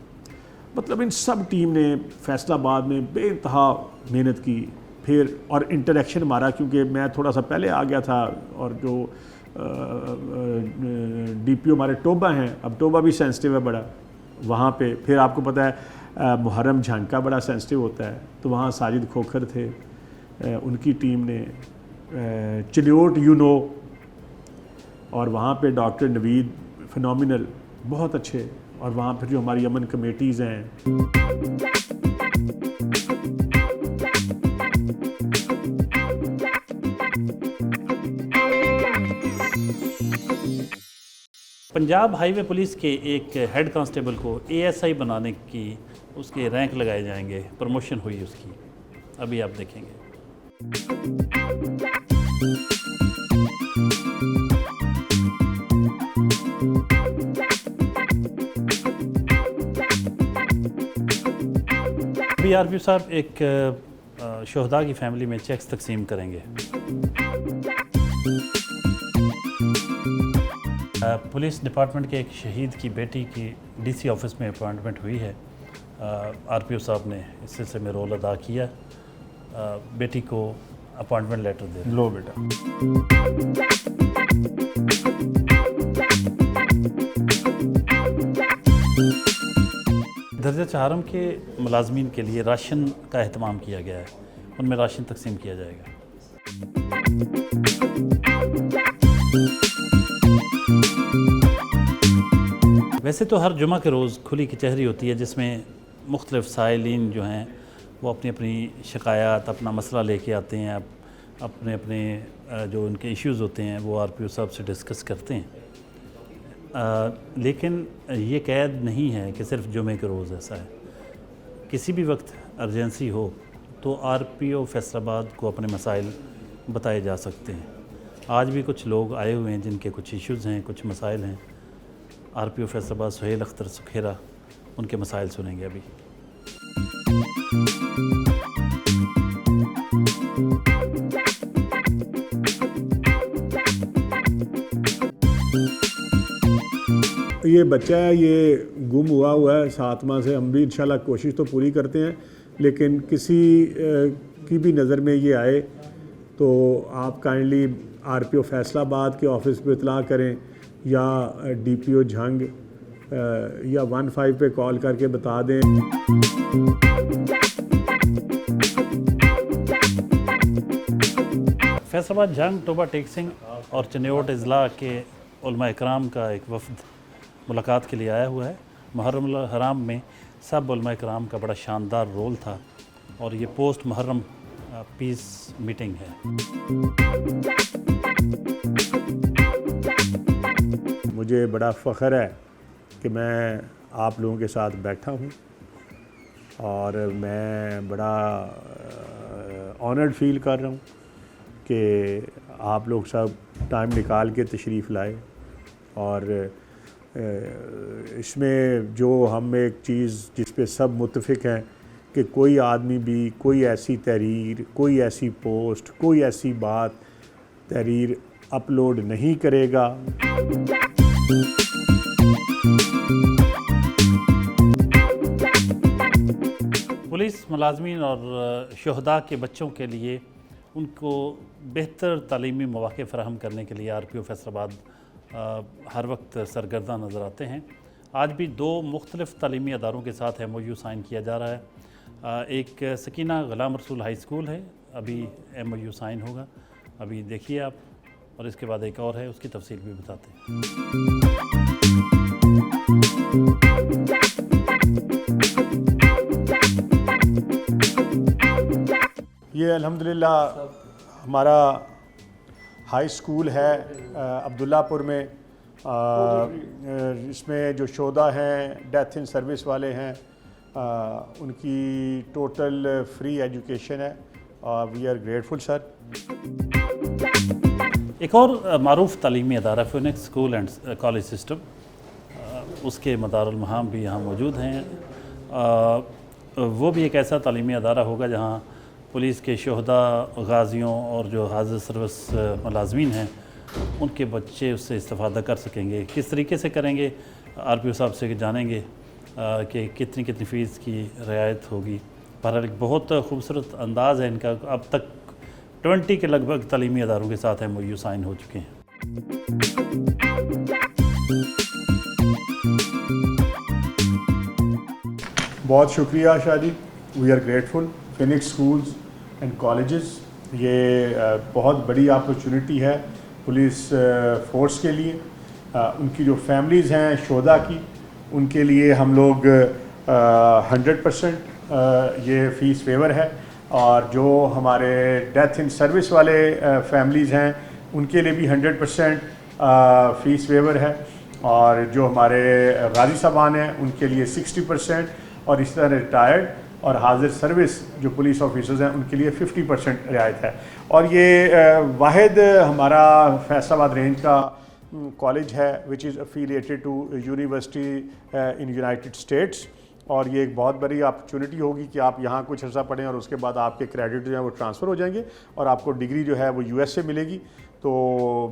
मतलब इन सब टीम ने फैसलाबाद में बेइंतहा मेहनत की। फिर और इंटरेक्शन हमारा, क्योंकि मैं थोड़ा सा पहले आ गया था, और जो DPO हमारे टोबा हैं, अब टोबा भी सेंसिटिव है बड़ा वहाँ पे। फिर आपको पता है मुहर्रम झांका बड़ा सेंसिटिव होता है, तो वहाँ साजिद खोखर थे, उनकी टीम ने चिलियोट और वहाँ पे डॉक्टर नवीद फिनोमिनल, बहुत अच्छे। और वहाँ पर जो हमारी अमन कमेटीज़ हैं, पंजाब हाईवे पुलिस के एक हेड कांस्टेबल को ASI बनाने की उसके रैंक लगाए जाएंगे, प्रमोशन हुई उसकी, अभी आप देखेंगे। अभी RPO साहब एक शोहदा की फैमिली में चेक्स तकसीम करेंगे। पुलिस डिपार्टमेंट के एक शहीद की बेटी की DC ऑफिस में अपॉइंटमेंट हुई है। RPO साहब ने इस सिलसिले में रोल अदा किया। बेटी को अपॉइंटमेंट लेटर दे रहे हैं। लो बेटा। दर्जा चहारम के मुलाजमीन के लिए राशन का अहतमाम किया गया है, उनमें राशन तकसीम किया जाएगा। वैसे तो हर जुमा के रोज़ खुली कचहरी होती है जिसमें मुख्तलिफ़ साइलिन जो हैं वो अपनी अपनी शिकायत, अपना मसला लेके आते हैं, अपने अपने जो उनके इश्यूज़ होते हैं वो आरपीओ साहब से डिस्कस करते हैं। लेकिन ये कैद नहीं है कि सिर्फ जुमे के रोज़ ऐसा है। किसी भी वक्त अर्जेंसी हो तो आरपीओ फैसलाबाद को अपने मसाइल बताए जा सकते हैं। आज भी कुछ लोग आए हुए हैं जिनके कुछ इश्यूज़ हैं, कुछ मसाइल हैं। आरपीओ फैसलाबाद सुहेल अख्तर सुखेरा उनके मसाइल सुनेंगे अभी। ये बच्चा है, ये गुम हुआ है 7 माह से। हम भी इंशाल्लाह कोशिश तो पूरी करते हैं, लेकिन किसी की भी नज़र में ये आए तो आप काइंडली आरपीओ फैसलाबाद के ऑफिस पे इतला करें या डीपीओ झंग या 15 पे कॉल करके बता दें। फैसलाबाद जंग, टोबा टेक सिंह और चनेवट अजला के उलमा इकराम का एक वफ़द मुलाकात के लिए आया हुआ है। मुहर्रम हराम में सब उलमा इकराम का बड़ा शानदार रोल था और ये पोस्ट मुहर्रम पीस मीटिंग है। मुझे बड़ा फ़ख्र है कि मैं आप लोगों के साथ बैठा हूँ और मैं बड़ा ऑनर्ड फील कर रहा हूँ कि आप लोग सब टाइम निकाल के तशरीफ़ लाए। और इसमें जो हम एक चीज़ जिस पे सब मुत्तफ़िक हैं कि कोई आदमी भी कोई ऐसी तहरीर, कोई ऐसी पोस्ट, कोई ऐसी बात तहरीर अपलोड नहीं करेगा। पुलिस मुलाजमीन और शुहदा के बच्चों के लिए उनको बेहतर तालीमी मौक़े फ़राहम करने के लिए आरपीओ फैसलाबाद हर वक्त सरगर्दा नज़र आते हैं। आज भी 2 मुख्तलिफ़ तालीमी अदारों के साथ MOU साइन किया जा रहा है। एक सकीना ग़ुलाम रसूल हाई स्कूल है, अभी MOU साइन होगा, अभी देखिए आप, और इसके बाद एक और है, उसकी तफसील भी बताते हैं। ये अल्हम्दुलिल्लाह हमारा हाई स्कूल है अब्दुल्लापुर में। इसमें जो शोधा हैं, डेथ इन सर्विस वाले हैं, उनकी टोटल फ्री एजुकेशन है। We are grateful sir. एक और मारूफ तालीमी अदारा Phoenix school and college system, उसके मदारुल महाम भी यहाँ मौजूद हैं। वो भी एक ऐसा तालीमी अदारा होगा जहाँ पुलिस के शोहदा, गाजियों और जो हाजिर सर्विस मुलाजमीन हैं उनके बच्चे उससे इस्तेफ़ादा कर सकेंगे। किस तरीके से करेंगे आरपीओ साहब से जानेंगे कि कितनी कितनी फ़ीस की रियायत होगी। बहरहाल एक बहुत खूबसूरत अंदाज़ है इनका। अब तक 20 के लगभग तालीमी अदारों के साथ MOU साइन हो चुके हैं। बहुत शुक्रिया शादी। We are grateful. Phoenix schools and colleges, ये बहुत बड़ी अपॉर्चुनिटी है पुलिस फोर्स के लिए। उनकी जो फैमिलीज़ हैं शोधा की, उनके लिए हम लोग 100% ये फ़ीस वेवर है। और जो हमारे डेथ इन सर्विस वाले फैमिलीज़ हैं उनके लिए भी 100% फ़ीस वेवर है। और जो हमारे गाजी साहबान हैं उनके लिए 60%, और इस तरह रिटायर्ड और हाजिर सर्विस जो पुलिस ऑफिसर्स हैं उनके लिए 50% रियायत है। और ये वाहिद हमारा फैसलाबाद रेंज का कॉलेज है which is affiliated to university in United States. और ये एक बहुत बड़ी अपॉर्चुनिटी होगी कि आप यहाँ कुछ अर्सा पढ़ें और उसके बाद आपके क्रेडिट जो है वो ट्रांसफ़र हो जाएंगे और आपको डिग्री जो है वो US से मिलेगी। तो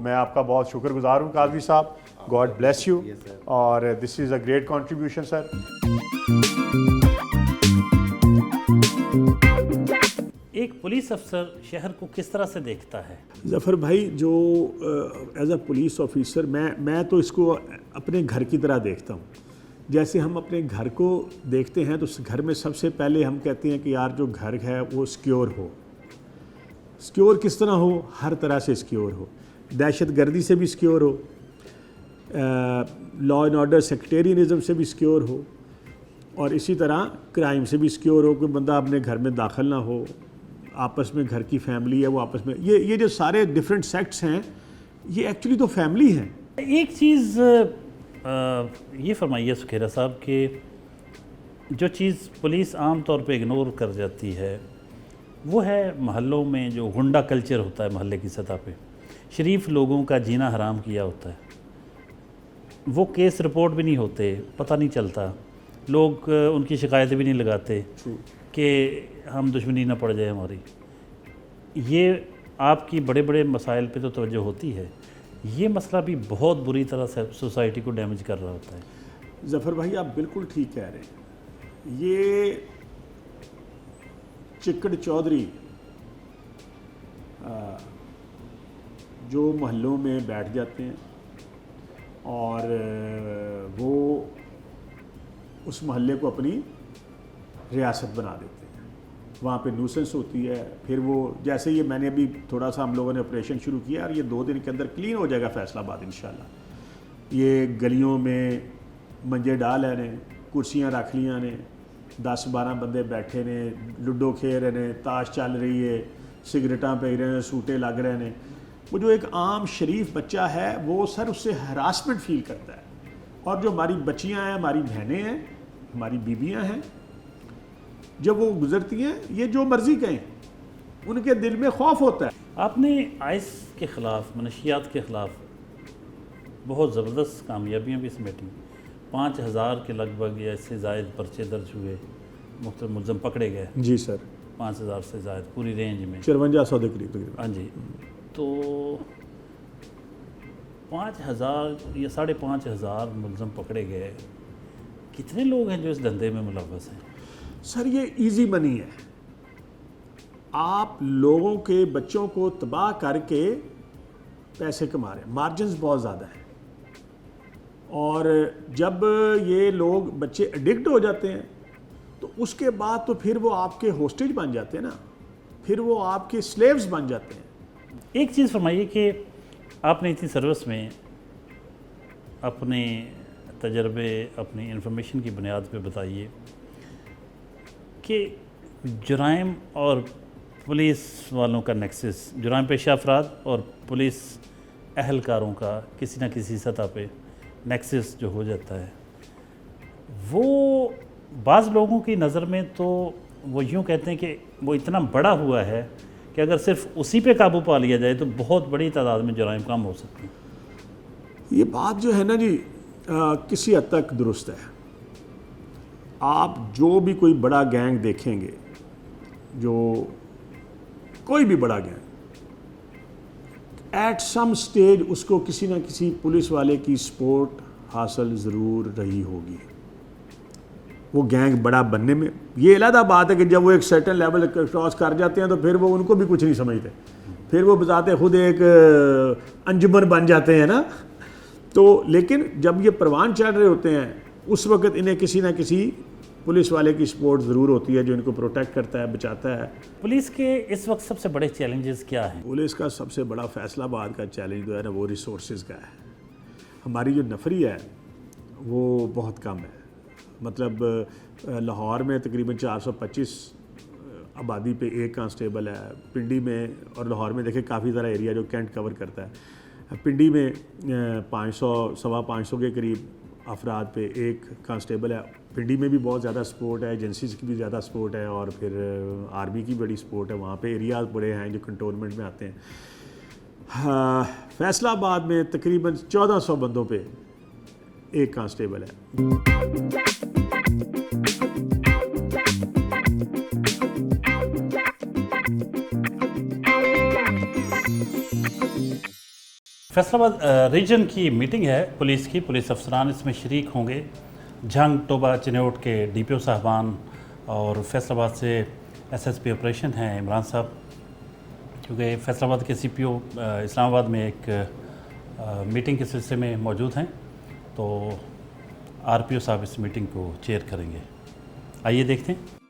मैं आपका बहुत शुक्रगुजार हूँ Qazi Sahab. God bless you. और this is a great contribution sir. एक पुलिस अफसर शहर को किस तरह से देखता है? ज़फ़र भाई, जो एज अ पुलिस ऑफिसर मैं तो इसको अपने घर की तरह देखता हूँ। जैसे हम अपने घर को देखते हैं तो उस घर में सबसे पहले हम कहते हैं कि यार जो घर है वो सिक्योर हो। सिक्योर किस तरह हो? हर तरह से सिक्योर हो। दहशत गर्दी से भी सिक्योर हो, लॉ एंड ऑर्डर सेक्टेरियनिज़म से भी सिक्योर हो, और इसी तरह क्राइम से भी सिक्योर हो। कोई बंदा अपने घर में दाखिल ना हो, आपस में घर की फैमिली है वो आपस में, ये जो सारे डिफरेंट सेक्ट्स हैं ये एक्चुअली तो फैमिली हैं। एक चीज़ ये फरमाइए सुखेरा साहब कि जो चीज़ पुलिस आम तौर पे इग्नोर कर जाती है वो है महल्लों में जो गुंडा कल्चर होता है महल्ले की सतह पे, शरीफ लोगों का जीना हराम किया होता है। वो केस रिपोर्ट भी नहीं होते, पता नहीं चलता, लोग उनकी शिकायतें भी नहीं लगाते कि हम दुश्मनी ना पड़ जाए हमारी। ये आपकी बड़े बड़े मसाइल पे तो तवज्जो होती है, ये मसला भी बहुत बुरी तरह से सोसाइटी को डैमेज कर रहा होता है। ज़फ़र भाई, आप बिल्कुल ठीक कह रहे हैं। ये चिक्कड़ चौधरी जो महल्लों में बैठ जाते हैं और वो उस महल्ले को अपनी रियासत बना देते हैं, वहाँ पे न्यूसेंस होती है। फिर वो जैसे ये मैंने अभी थोड़ा सा हम लोगों ने ऑपरेशन शुरू किया और ये 2 दिन के अंदर क्लीन हो जाएगा फैसलाबाद इंशाल्लाह। ये गलियों में मंजे डाल है ने, कुर्सियाँ रख लिया ने, 10-12 बंदे बैठे ने, लूडो खेल रहे ने, ताश चल रही है, सिगरेटां पी रहे हैं, सूटे लग रहे हैं। वो जो एक आम शरीफ बच्चा है वो सर उससे हरासमेंट फील करता है। और जो हमारी बच्चियाँ हैं, हमारी बहनें हैं, हमारी बीबियाँ हैं, जब वो गुजरती हैं ये जो मर्ज़ी कहें, उनके दिल में खौफ होता है। आपने आइस के ख़िलाफ़, मनशियात के ख़िलाफ़ बहुत ज़बरदस्त कामयाबियाँ भी समेटी। 5000 के लगभग या इससे ज़ायद पर्चे दर्ज हुए, मुख्तलिफ मुलज़म पकड़े गए। जी सर, 5000 से ज़ायद पूरी रेंज में, 5400 के करीब। हाँ जी। तो 5000 या 5500 मुलज़म पकड़े गए। कितने लोग हैं जो इस धंधे में मुलव्वस हैं? सर ये इजी मनी है। आप लोगों के बच्चों को तबाह करके पैसे कमा रहे हैं, मार्जिन्स बहुत ज़्यादा हैं। और जब ये लोग बच्चे एडिक्ट हो जाते हैं तो उसके बाद तो फिर वो आपके होस्टेज बन जाते हैं ना, फिर वो आपके स्लेव्स बन जाते हैं। एक चीज़ फरमाइए कि आपने इतनी सर्विस में अपने तजर्बे, अपनी इंफॉर्मेशन की बुनियाद पे बताइए कि जुराइम और पुलिस वालों का नेक्सस, जुराइम पेशा अफराद और पुलिस अहलकारों का किसी न किसी सतह पे नेक्सस जो हो जाता है, वो बाज़ लोगों की नज़र में तो वो यूँ कहते हैं कि वो इतना बड़ा हुआ है कि अगर सिर्फ उसी पे काबू पा लिया जाए तो बहुत बड़ी तादाद में जुराइम कम हो सकते हैं। ये बात जो है ना जी, किसी हद तक दुरुस्त है। आप जो भी कोई बड़ा गैंग देखेंगे, जो कोई भी बड़ा गैंग, एट सम स्टेज उसको किसी ना किसी पुलिस वाले की सपोर्ट हासिल ज़रूर रही होगी। वो गैंग बड़ा बनने में ये अलग बात है कि जब वो एक सर्टेन लेवल क्रॉस कर जाते हैं तो फिर वो उनको भी कुछ नहीं समझते, फिर वो बताते खुद एक अंजुमन बन जाते हैं ना। तो लेकिन जब ये परवान चढ़ रहे होते हैं उस वक्त इन्हें किसी ना किसी पुलिस वाले की सपोर्ट ज़रूर होती है जो इनको प्रोटेक्ट करता है, बचाता है। पुलिस के इस वक्त सबसे बड़े चैलेंजेस क्या हैं? पुलिस का सबसे बड़ा फैसलाबाद का चैलेंज जो है ना वो रिसोर्सेज का है। हमारी जो नफरी है वो बहुत कम है। मतलब लाहौर में तकरीबन 425 आबादी पे 1 कांस्टेबल है। पिंडी में और लाहौर में देखें काफ़ी सारा एरिया जो कैंट कवर करता है। पिंडी में 500-525 के करीब अफराद पे 1 कांस्टेबल है। पिंडी में भी बहुत ज़्यादा सपोर्ट है, एजेंसीज की भी ज़्यादा सपोर्ट है और फिर आर्मी की बड़ी सपोर्ट है। वहाँ पे एरियाज बड़े हैं जो कंटोनमेंट में आते हैं। फैसलाबाद में तकरीबन 1400 बंदों पे 1 कांस्टेबल है। फैसलाबाद रीजन की मीटिंग है पुलिस की, पुलिस अफसरान इसमें शरीक होंगे। झंग, टोबा, चिन्योट के DPO साहबान और फैसलाबाद से एसएसपी ऑपरेशन हैं इमरान साहब, क्योंकि फैसलाबाद के सीपीओ इस्लामाबाद में एक मीटिंग के सिलसिले में मौजूद हैं, तो आरपीओ साहब इस मीटिंग को चेयर करेंगे। आइए देखते हैं।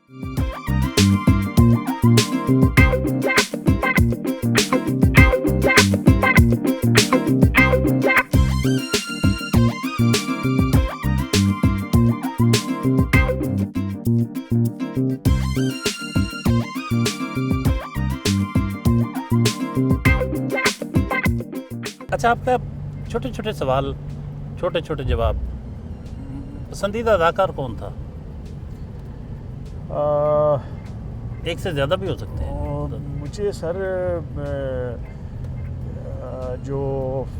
अच्छा, आपका छोटे छोटे सवाल, छोटे छोटे जवाब। पसंदीदा अदाकार कौन था? एक से ज़्यादा भी हो सकते हैं। मुझे सर जो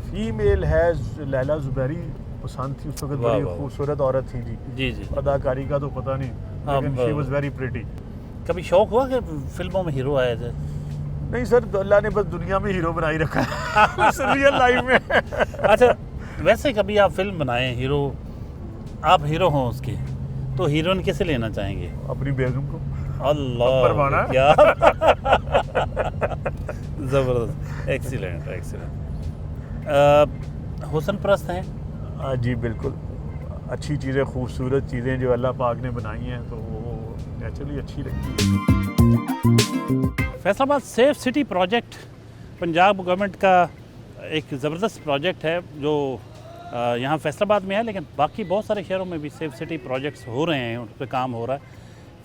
फीमेल है लैला ज़ुबैरी पसंद थी। उस वक्त वाह, बड़ी वाह। खूबसूरत औरत थी जी। जी जी। अदाकारी का तो पता नहीं, लेकिन शी वाज वेरी प्रिटी। कभी शौक हुआ कि फिल्मों में हीरो आए थे? नहीं सर, अल्लाह ने बस दुनिया में हीरो बनाई रखा है रियल लाइफ में। अच्छा, वैसे कभी आप फिल्म बनाएं, हीरो आप हीरो हों उसके, तो हीरोइन कैसे लेना चाहेंगे? अपनी बेगम को अल्लाह, परवाना। क्या ज़बरदस्त, एक्सीलेंट एक्सीलेंट। हुस्न परस्त हैं? जी बिल्कुल। अच्छी चीज़ें, खूबसूरत चीज़ें जो अल्लाह पाक ने बनाई हैं तो वो नेचुरली अच्छी लगती है। Faisalabad safe city project Punjab government का एक ज़बरदस्त प्रोजेक्ट है जो यहाँ फैसलाबाद में है, लेकिन बाकी बहुत सारे शहरों में भी सेफ सिटी प्रोजेक्ट्स हो रहे हैं, उन पर काम हो रहा है।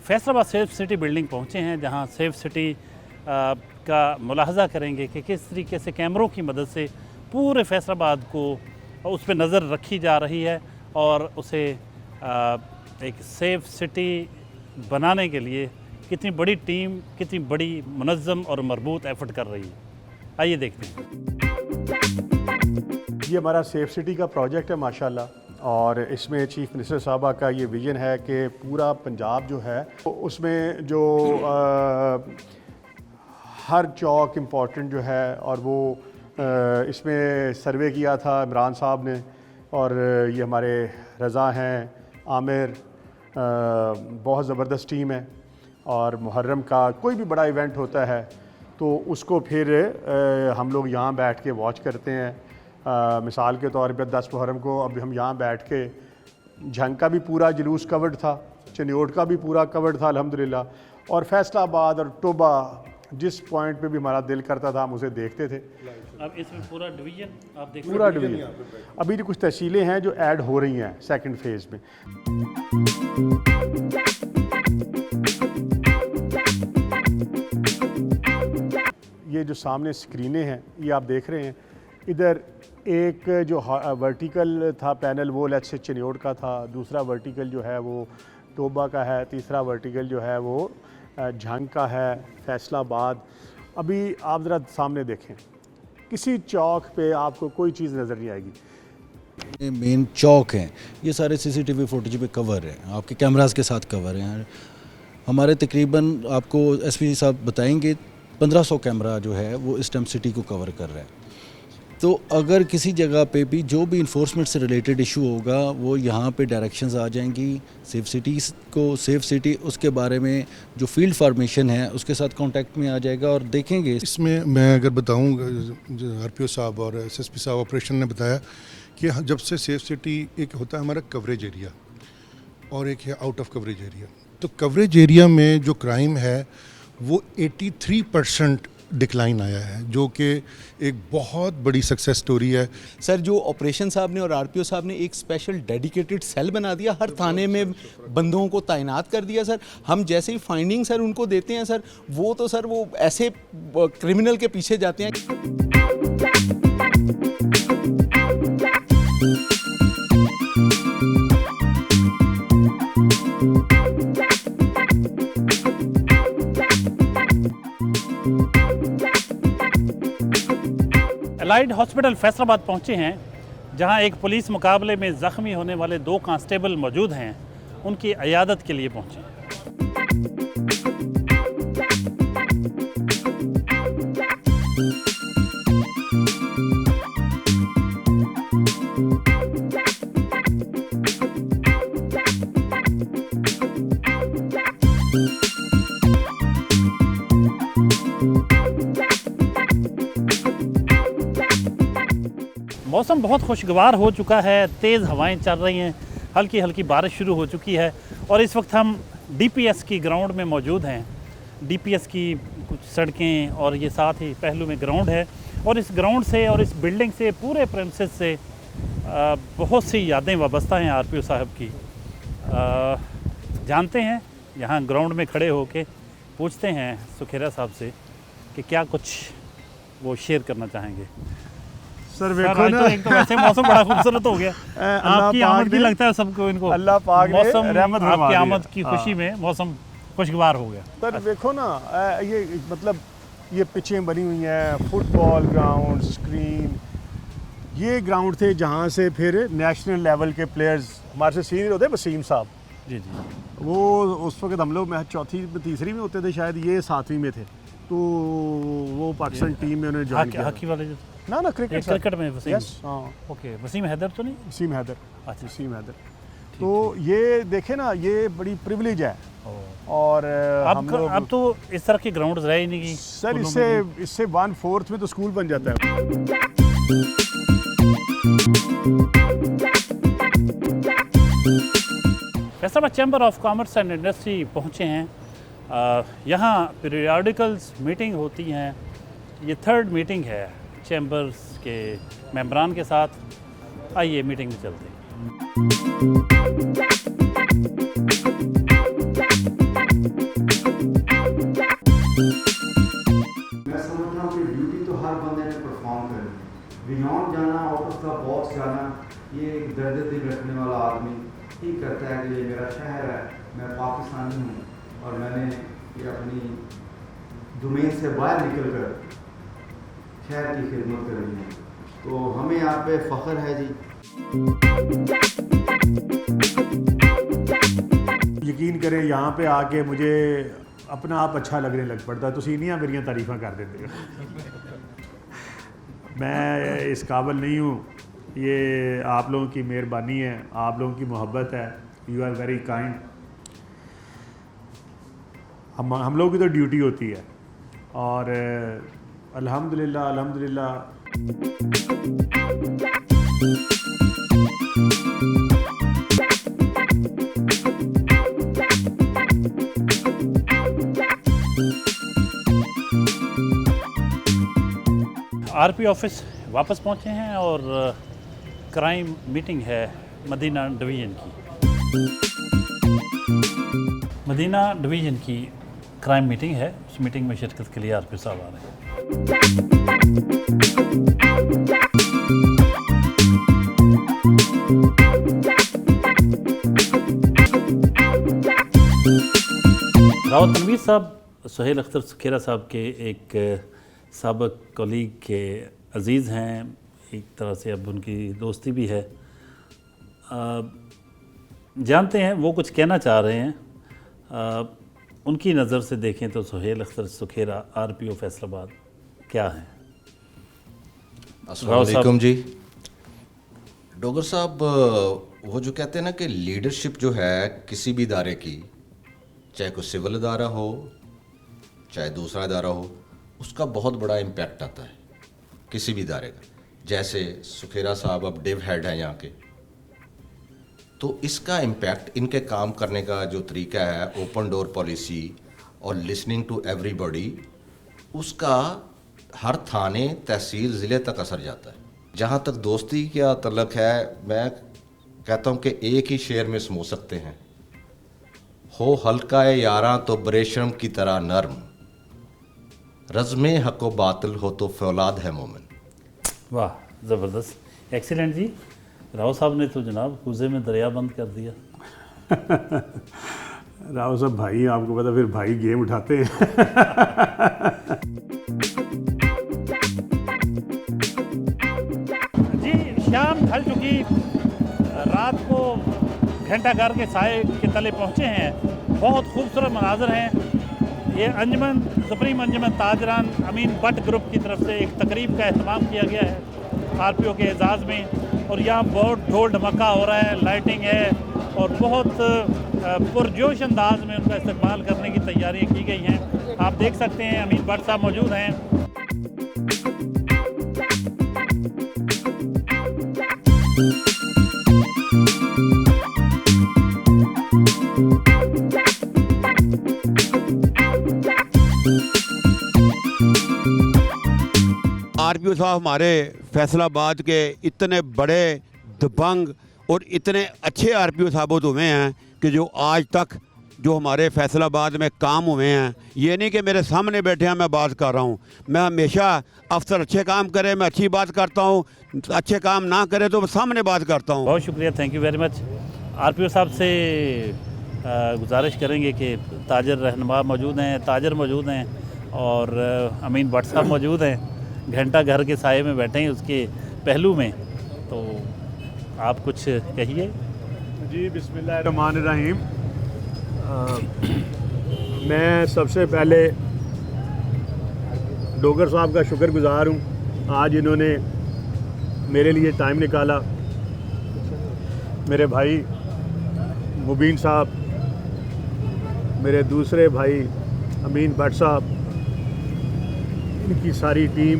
फैसलाबाद सेफ सिटी बिल्डिंग पहुँचे हैं, जहाँ सेफ सिटी का मुलाहजा करेंगे कि किस तरीके से कैमरों की मदद से पूरे फैसलाबाद को उस पर नज़र रखी जा रही है और उसे एक सेफ सिटी बनाने के लिए कितनी बड़ी टीम, कितनी बड़ी मुनज़्ज़म और मरबूत एफर्ट कर रही है। आइए देखते हैं। ये हमारा सेफ सिटी का प्रोजेक्ट है माशाल्लाह, और इसमें चीफ मिनिस्टर साहबा का ये विज़न है कि पूरा पंजाब जो है उसमें जो हर चौक इम्पॉर्टेंट जो है, और वो इसमें सर्वे किया था इमरान साहब ने, और ये हमारे रज़ा हैं, आमिर, बहुत ज़बरदस्त टीम है। और मुहर्रम का कोई भी बड़ा इवेंट होता है तो उसको फिर हम लोग यहाँ बैठ के वॉच करते हैं। मिसाल के तौर पे 10 मुहर्रम को अब हम यहाँ बैठ के, झंग का भी पूरा जुलूस कवर्ड था, चनियोट का भी पूरा कवर्ड था अल्हम्दुलिल्लाह, और फैसलाबाद और टोबा जिस पॉइंट पे भी हमारा दिल करता था हम उसे देखते थे। अब इसमें पूरा डिवीज़न आप देख पूरा डिवीज़न, अभी जो कुछ तहसीलें हैं जो ऐड हो रही हैं सेकंड फेज़ में। ये जो सामने स्क्रीनें हैं ये आप देख रहे हैं, इधर एक जो वर्टिकल था पैनल वो लेट्स से चिन्योट का था, दूसरा वर्टिकल जो है वो टोबा का है, तीसरा वर्टिकल जो है वो झंग का है, फैसलाबाद। अभी आप ज़रा सामने देखें, किसी चौक पे आपको कोई चीज़ नज़र नहीं आएगी। मेन चौक हैं, ये सारे सीसीटीवी फुटेज पे कवर हैं, आपके कैमरास के साथ कवर हैं। हमारे तकरीबन आपको एसपी साहब बताएंगे 1500 कैमरा जो है वो इस टाइम सिटी को कवर कर रहा है। तो अगर किसी जगह पे भी जो भी इन्फोर्समेंट से रिलेटेड इशू होगा वो यहाँ पे डायरेक्शंस आ जाएंगी सेफ सिटीज़ को, सेफ सिटी उसके बारे में जो फील्ड फार्मेशन है उसके साथ कांटेक्ट में आ जाएगा और देखेंगे। इसमें मैं अगर बताऊँ, आरपीओ साहब और एसएसपी साहब ऑपरेशन ने बताया कि जब से सेफ सिटी एक होता है हमारा कवरेज एरिया और एक है आउट ऑफ कवरेज एरिया, तो कवरेज एरिया में जो क्राइम है वो 83% डिक्लाइन आया है, जो कि एक बहुत बड़ी सक्सेस स्टोरी है। सर, जो ऑपरेशन साहब ने और आरपीओ साहब ने एक स्पेशल डेडिकेटेड सेल बना दिया, हर थाने में बंदों को तैनात कर दिया सर। हम जैसे ही फाइंडिंग सर उनको देते हैं सर, वो तो सर वो ऐसे क्रिमिनल के पीछे जाते हैं। एलाइड हॉस्पिटल फैसलाबाद पहुंचे हैं, जहां एक पुलिस मुकाबले में ज़ख्मी होने वाले 2 कांस्टेबल मौजूद हैं, उनकी इयादत के लिए पहुंचे। मौसम बहुत खुशगवार हो चुका है, तेज़ हवाएं चल रही हैं, हल्की हल्की बारिश शुरू हो चुकी है और इस वक्त हम डीपीएस की ग्राउंड में मौजूद हैं। डीपीएस की कुछ सड़कें और ये साथ ही पहलू में ग्राउंड है और इस ग्राउंड से और इस बिल्डिंग से, पूरे प्रेमिसेस से बहुत सी यादें वाबस्ता हैं आरपीओ साहब की। जानते हैं, यहाँ ग्राउंड में खड़े होके पूछते हैं सुखेरा साहब से कि क्या कुछ वो शेयर करना चाहेंगे। सर सर, देखो आज ना, तो एक तो वैसे मौसम बड़ा खूबसूरत हो गया। अल्लाह आपकी पाक आमद भी ने- लगता है सबको, इनको अल्लाह पाक ने मौसम, रहमत फरमा आपकी दी आमद है। की खुशी में मौसम खुशगवार हो गया। सर देखो ना, ये मतलब ये पिचें बनी हुई हैं, फुटबॉल ग्राउंड, स्क्रीन, ये ग्राउंड थे जहाँ से फिर नेशनल लेवल के प्लेयर्स हमारे से सीनियर होते, वसीम साहब, जी जी। वो उस वक्त हम लोग मैं चौथी तीसरी में होते थे शायद, ये 7वीं में थे, तो वो पाकिस्तान टीम में उन्होंने ज्वाइन किया। हॉकी वाले जो ना क्रिकेट क्रिकेट में वसीम, यस, हाँ, ओके, वसीम हैदर तो नहीं? वसीम हैदर, अच्छा, वसीम हैदर। तो ये देखे ना, ये बड़ी प्रिविलेज है। ओ। और हम लोग अब तो इस तरह के ग्राउंड रहे ही नहीं कि सर स्कूलों इससे में भी। इससे 1/4 में तो स्कूल बन जाता है। Faisalabad chamber of commerce and industry पहुँचे हैं। यहाँ पीरियडिकल्स मीटिंग होती हैं। ये 3rd मीटिंग है चैम्बर्स के मेंबरान के साथ। आइए मीटिंग में चलते हैं। मैं समझता हूँ कि ड्यूटी तो हर बंदे ने परफॉर्म करनी है। बियॉन्ड जाना, आउट ऑफ द बॉक्स जाना, ये एक दर्द दिल रखने वाला आदमी ही करता है कि ये मेरा शहर है, मैं पाकिस्तानी हूँ और मैंने ये अपनी डोमेन से बाहर निकल कर शहर की खिदमत करनी है। तो हमें यहाँ पे फ़ख्र है जी। यकीन करें, यहाँ पे आके मुझे अपना आप अच्छा लगने लग पड़ता है। तुसीं इन्नियां मेरियां तारीफां कर देते हो। मैं इस काबिल नहीं हूँ, ये आप लोगों की मेहरबानी है, आप लोगों की मोहब्बत है। You are very kind. हम लोगों की तो ड्यूटी होती है और अल्हम्दुलिल्लाह अल्हम्दुलिल्लाह आरपी ऑफिस वापस पहुँचे हैं और क्राइम मीटिंग है मदीना डिवीज़न की। मदीना डिवीज़न की क्राइम मीटिंग है। उस मीटिंग में शिरकत के लिए आरपी साहब आ रहे हैं। रावत तनवीर साहब सुहेल अख्तर सुखेरा साहब के एक साबिक कलीग के अजीज़ हैं, एक तरह से अब उनकी दोस्ती भी है। जानते हैं वो कुछ कहना चाह रहे हैं। उनकी नज़र से देखें तो सुहेल अख्तर सुखेरा आरपीओ फैसलाबाद क्या है? अस्सलाम वालेकुम जी। डोगर साहब, वो जो कहते हैं ना कि लीडरशिप जो है किसी भी इदारे की, चाहे कोई सिविल इदारा हो चाहे दूसरा इदारा हो, उसका बहुत बड़ा इम्पैक्ट आता है किसी भी इदारे का। जैसे सुखेरा साहब अब डिव हेड हैं यहाँ के, तो इसका इम्पैक्ट इनके काम करने का जो तरीका है, ओपन डोर पॉलिसी और लिसनिंग टू एवरीबॉडी, उसका हर थाने, तहसील, ज़िले तक असर जाता है। जहाँ तक दोस्ती का तल्लक है, मैं कहता हूँ कि एक ही शेर में समो सकते हैं, हो हल्का यारा तो बरेशम की तरह नरम, रज़्मे हक़ व बातिल हो तो फौलाद है मोमिन। वाह, ज़बरदस्त, एक्सीलेंट जी। राव साहब ने तो जनाब कूजे में दरिया बंद कर दिया। राव साहब भाई, आपको पता, फिर भाई गेम उठाते हैं। जी, शाम ढल चुकी, रात को घंटाघर के साए के तले पहुँचे हैं। बहुत खूबसूरत मनाजर हैं। ये अंजमन, सुप्रीम अंजमन ताजरान अमीन भट्ट ग्रुप की तरफ से एक तकरीब का एहतमाम किया गया है आरपीओ के एजाज़ में, और यहाँ बहुत ढोल ढमक्का हो रहा है, लाइटिंग है और बहुत पुरजोश अंदाज में उनका इस्तेमाल करने की तैयारियाँ की गई हैं। आप देख सकते हैं अमीन भट्ट साहब मौजूद हैं। आरपीओ साहब हमारे फैसलाबाद के इतने बड़े दबंग और इतने अच्छे आरपीओ साबित हुए हैं कि जो आज तक जो हमारे फैसलाबाद में काम हुए हैं, ये नहीं कि मेरे सामने बैठे हैं मैं बात कर रहा हूँ। मैं हमेशा अफसर अच्छे काम करे मैं अच्छी बात करता हूँ, अच्छे काम ना करे तो सामने बात करता हूँ। बहुत शुक्रिया, thank you very much. RPO साहब से गुजारिश करेंगे कि ताजर रहनुमा मौजूद हैं, ताजर मौजूद हैं और अमीन भट्ट साहब मौजूद हैं, घंटा घर के साए में बैठे हैं उसके पहलू में, तो आप कुछ कहिए। जी बिस्मिल्लाहिर्रहमानिर्रहीम। मैं सबसे पहले डोगर साहब का शुक्रगुजार हूँ, आज इन्होंने मेरे लिए टाइम निकाला। मेरे भाई मुबीन साहब, मेरे दूसरे भाई अमीन भट्ट साहब, इनकी सारी टीम,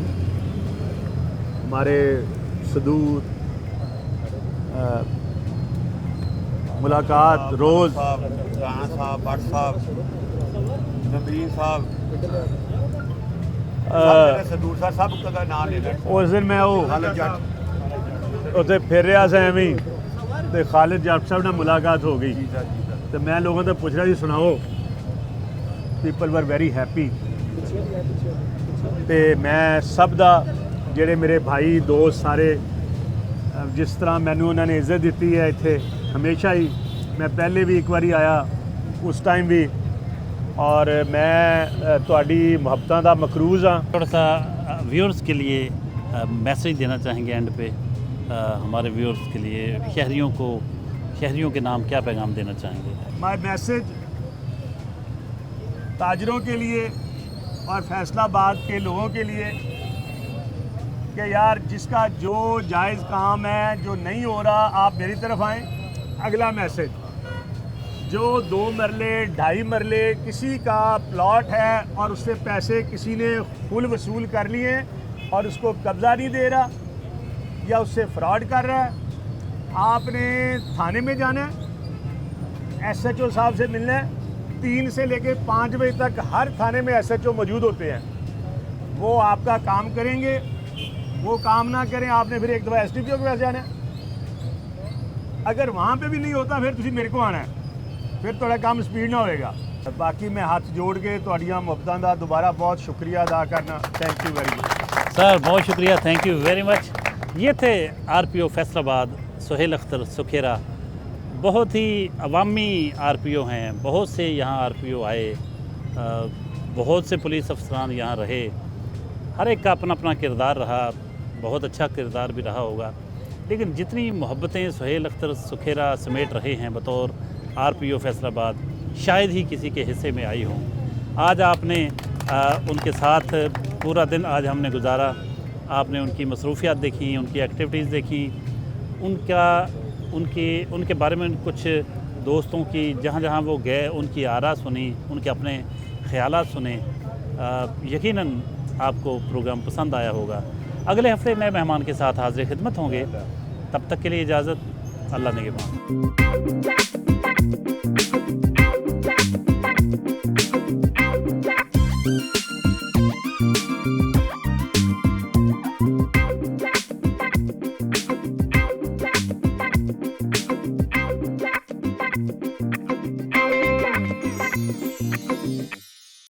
हमारे सदूर मुलाकात रोज़ राणा साहब, भट्ट साहब, नबीन साहब, सदूर साहब, सब का नाम ले उस दिन मैं उत्थे फिर रहा था एवं ही, तो खालिद जट साहब ने मुलाकात हो गई, तो मैं लोगों से पूछ रहा जी सुनाओ, पीपल वर वेरी हैप्पी। तो मैं सब दा जेडे मेरे भाई दोस्त सारे जिस तरह मैनू उन्होंने इज्जत दी है इत्थे हमेशा ही, मैं पहले भी एक बारी आया उस टाइम भी, और मैं तुहाडी मुहब्बतां दा मकरूज़ हाँ। थोड़ा सा व्यूअर्स के लिए मैसेज देना चाहेंगे एंड पे, हमारे व्यूअर्स के लिए, शहरियों के नाम क्या पैगाम देना चाहेंगे? माय मैसेज ताजरों के लिए और फैसलाबाद के लोगों के लिए कि यार जिसका जो जायज़ काम है, जो नहीं हो रहा, आप मेरी तरफ आएँ। अगला मैसेज, जो 2 मरले 2.5 मरले किसी का प्लॉट है और उससे पैसे किसी ने फुल वसूल कर लिए और उसको कब्ज़ा नहीं दे रहा या उससे फ्रॉड कर रहा है, आपने थाने में जाना है, SHO साहब से मिलना है। 3 से लेकर 5 बजे तक हर थाने में SHO मौजूद होते हैं, वो आपका काम करेंगे। वो काम ना करें, आपने फिर एक दफ़ा SDPO के पास जाना है। अगर वहाँ पे भी नहीं होता फिर तुसी मेरे को आना है, फिर थोड़ा काम स्पीड ना होएगा। बाकी मैं हाथ जोड़ के तुहाड़ियां मुहब्बतां दा दोबारा बहुत शुक्रिया अदा करना। Thank you very much sir, बहुत शुक्रिया, थैंक यू वेरी मच। ये थे आरपीओ फैसलाबाद सुहेल अख्तर सुखेरा। बहुत ही अवामी आरपीओ हैं, बहुत से यहाँ आरपीओ आए, बहुत से पुलिस अफसरान यहाँ रहे, हर एक का अपना अपना किरदार रहा, बहुत अच्छा किरदार भी रहा होगा, लेकिन जितनी मोहब्बतें सुहेल अख्तर सुखेरा समेट रहे हैं बतौर आरपीओ फैसलाबाद, शायद ही किसी के हिस्से में आई हों। आज आपने उनके साथ पूरा दिन आज हमने गुजारा, आपने उनकी मसरूफियात देखी, उनकी एक्टिविटीज़ देखी, उनके बारे में कुछ दोस्तों की जहाँ जहाँ वो गए उनकी आरा सुनी, उनके अपने ख़यालात सुने। यकीनन आपको प्रोग्राम पसंद आया होगा। अगले हफ्ते नए मेहमान के साथ हाज़िर खिदमत होंगे, तब तक के लिए इजाज़त, अल्लाह निगहबान।